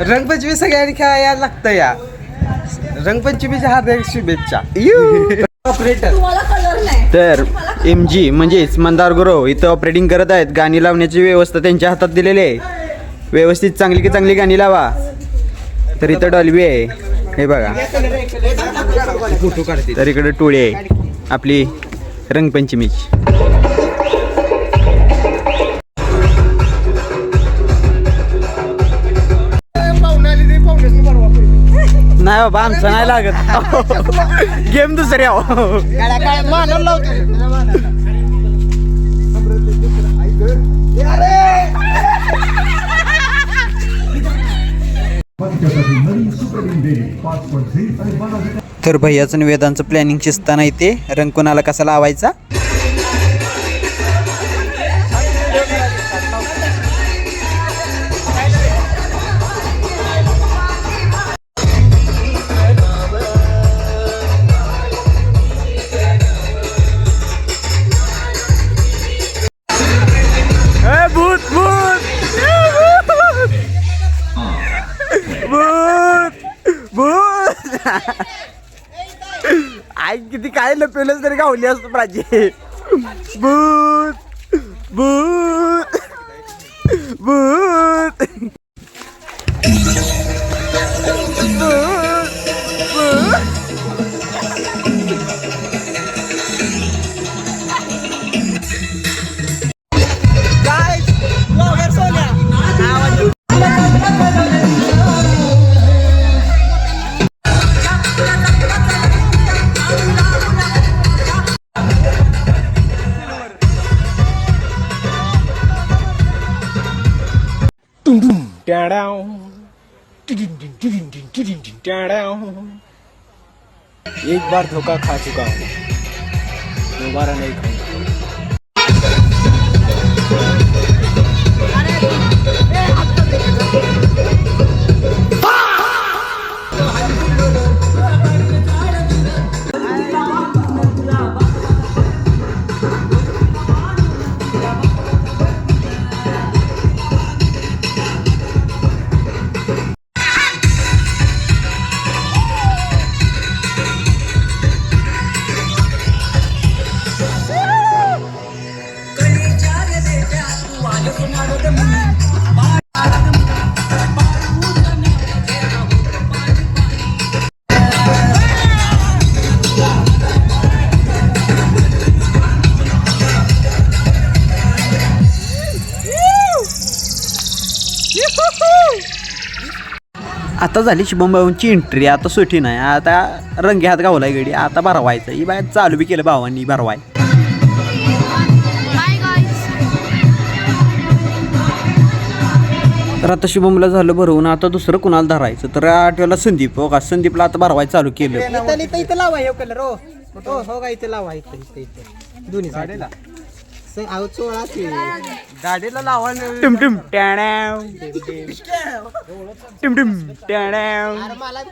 रंगपंचमी सगळ्यांनी खेळायला लागतं या. रंगपंचमीच्या हार्दिक शुभेच्छा. ऑपरेटर तर MG म्हणजेच मंदार गुरव इथं ऑपरेटिंग करत आहेत. गाणी लावण्याची व्यवस्था त्यांच्या हातात दिलेली आहे. व्यवस्थित चांगली की चांगली गाणी लावा. तर इथं डॉल्बी आहे हे बघा. फोटो काढते. तर इकडे टोळी आहे आपली रंगपंचमीची. नाही बाबा आमचं नाही लागत. गेम दुसरी आहो. तर भैयाचं वेदांचं प्लॅनिंग शिस्ताना येते. रंग कोणाला कसा लावायचा. भूत भूत भूत भूत. आई किती काय लपवलंच तरी गावली असतं प्राची. भूत भूत भूत एक बार धोखा खा चुका हूँ, दोबारा नहीं खाऊंगा. आता झाली शुभमभाऊंची एंट्री. आता सुटी नाही. आता रंगे हात गावलाय गडी. आता भरवायचं. ही बाय चालू बी केलं भावांनी भरवाय. तर आता शुभमला झालं भरवून. आता दुसरं कुणाला धरायचं. तर आठव्याला संदीप. हो का संदीपला आता भरवाय चालू केलं. इथं लावा हे कलर. हो का इथे लावा. इथं दोन्ही साडीला गाडीला लावा. टिमटिम टॅण्या टिमटिम टॅण्या मला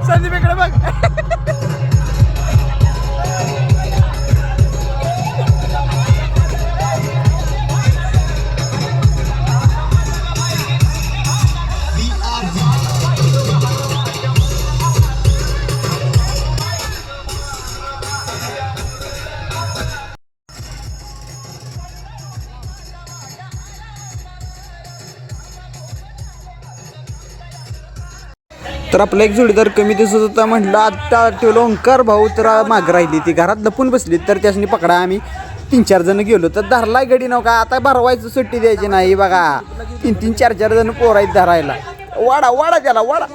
संदीप इकडे बघ. तर आपला एक जोडीदार कमी दिसत होता. म्हटलं आता ठेवलं ओंकार भाऊ. तर माग राहिली ती घरात लपून बसली. तर त्यासनी पकडा आम्ही 3-4 जण गेलो. तर धरलाय गडी नव का. आता भरवायचं सुट्टी द्यायची नाही बघा. 3-3, 4-4 जण पोरायत धरायला. वाडा वाडा त्याला वाडा.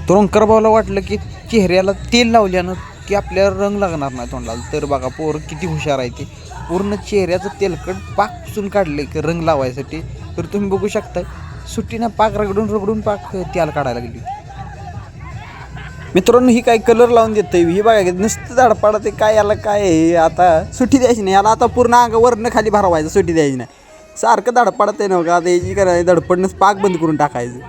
तर ओंकार भाऊला वाटलं की चेहऱ्याला तेल लावल्यानं की आपल्याला रंग लागणार नाही तोंडाला. तर बघा पोर किती हुशार आहे ते. पूर्ण चेहऱ्याचं तेलकट पाक पुसून काढले की रंग लावायसाठी. तर तुम्ही बघू शकता सुट्टीनं पाक रगडून पाक त्याल काढायला गेली. मित्रांनो ही काय कलर लावून देतोय. ही बघा नुसतं झाडपाडा ते काय याला काय आहे. आता सुट्टी द्यायची नाही याला. आता पूर्ण अंग वरनं खाली भरवायचं. सुट्टी द्यायची नाही. सारखं धडपडत आहे नव्हतं आता याची करायचं धडपडणंच पाक बंद करून टाकायचं.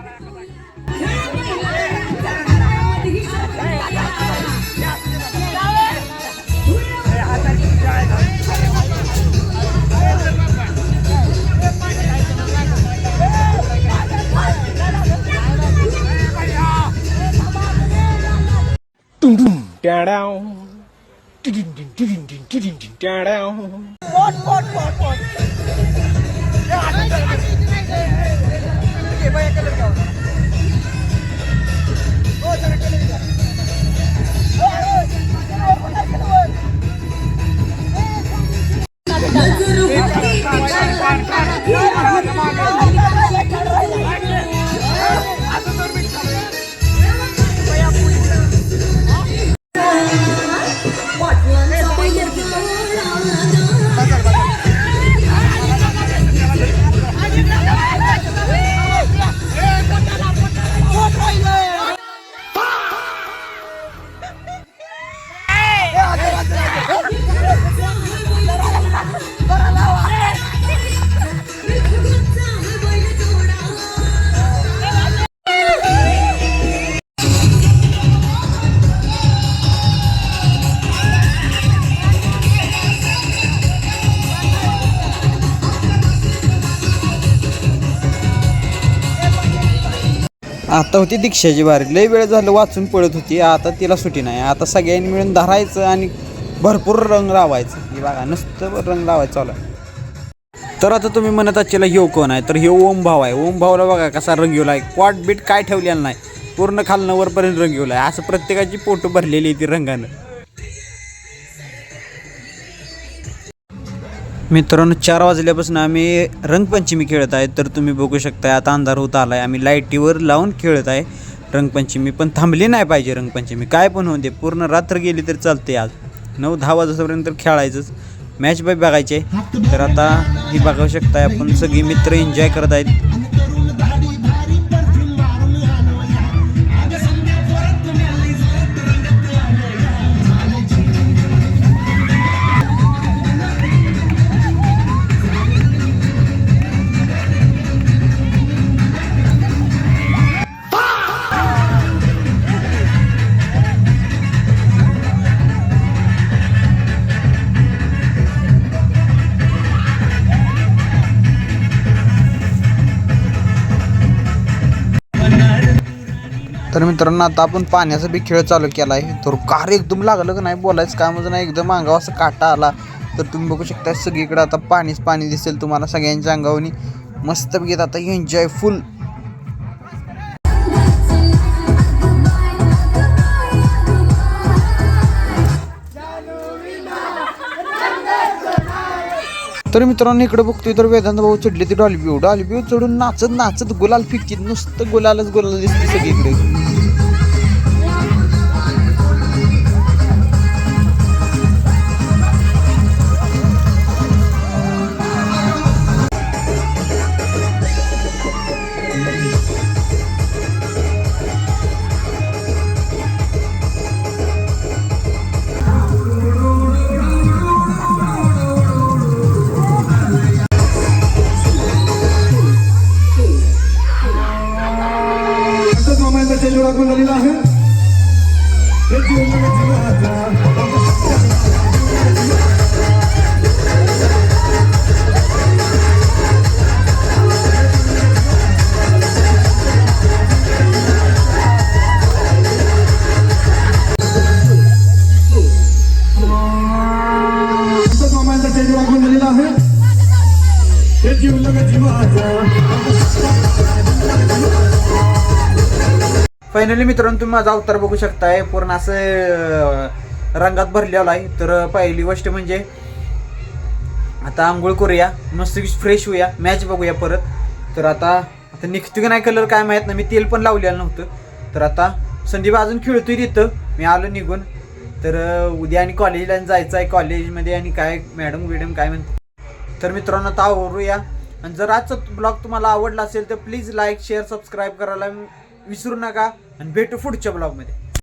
आता होती दीक्षाची बारी, लय वेळ झालं वाचून पळत होती, आता तिला सुटी नाही. आता सगळ्यांनी मिळून धरायचं आणि भरपूर रंग लावायचं. हे बघा नुसतं रंग लावायचं चालू आहे. तर आता तुम्ही म्हणत आजच्याला ह्यो कोण आहे, तर ह्यो ओम भाव आहे. ओम भावला बघा कसा रंग घेवला आहे, क्वाट बीट काय ठेवलेलं नाही, पूर्ण खालनं वरपर्यंत रंग घेवला आहे. असं प्रत्येकाची पोटं भरलेली आहे ती रंगानं. मित्रांनो 4 वाजल्यापासून आम्ही रंगपंचमी खेळत आहे. तर तुम्ही बघू शकता आता अंधार होत आला आहे, आम्ही लाईटीवर लावून खेळत आहे रंगपंचमी. पण थांबली नाही पाहिजे रंगपंचमी, काय पण होऊ दे, पूर्ण रात्र गेली तरी चालते. आज 9-10 वाजेपर्यंत खेळायचंच, मॅच बाय बघायचे. तर आता ही बघू शकताय आपण सगळी मित्र एन्जॉय करत आहेत. तर मित्रांनो आता आपण पाण्याचा बी खेळ चालू केला आहे. तर कार एकदम लागलं का नाही बोलायचं कामच नाही, एकदम अंगावर असं काटा आला. तर तुम्ही बघू शकता सगळीकडे आता पाणीच पाणी दिसेल तुम्हाला सगळ्यांच्या अंगावनी. मस्त घेत आता एन्जॉय फुल. तर मित्रांनो इकडे बघतोय तर वेदांत भाऊ चढले ते डॉल्बी चढून नाचत नाचत गुलाल फिरकीत, नुसतं गुलाल दिसते सगळीकडे. फायनली मित्रांनो तुम्ही माझा अवतार बघू शकताय, पूर्ण असं रंगात भरलेला आहे. तर पहिली गोष्ट म्हणजे आता आंघोळ करूया, मस्त फ्रेश होऊया, मॅच बघूया परत. तर आता निघतो की नाही कलर काय माहीत नाही, मी तेल पण लावलेलं नव्हतं. तर आता संदीप अजून खेळतोय तिथं, मी आलो निघून. तर उद्या आणि कॉलेजला जायचं आहे, कॉलेजमध्ये आणि काय मॅडम काय म्हणते. तर मित्रांनो आता आवरूया. आणि जर आजचा ब्लॉग तुम्हाला आवडला असेल तर प्लीज लाईक शेअर सबस्क्राईब करायला विसरू नका. आणि भेटू पुढच्या ब्लॉगमध्ये.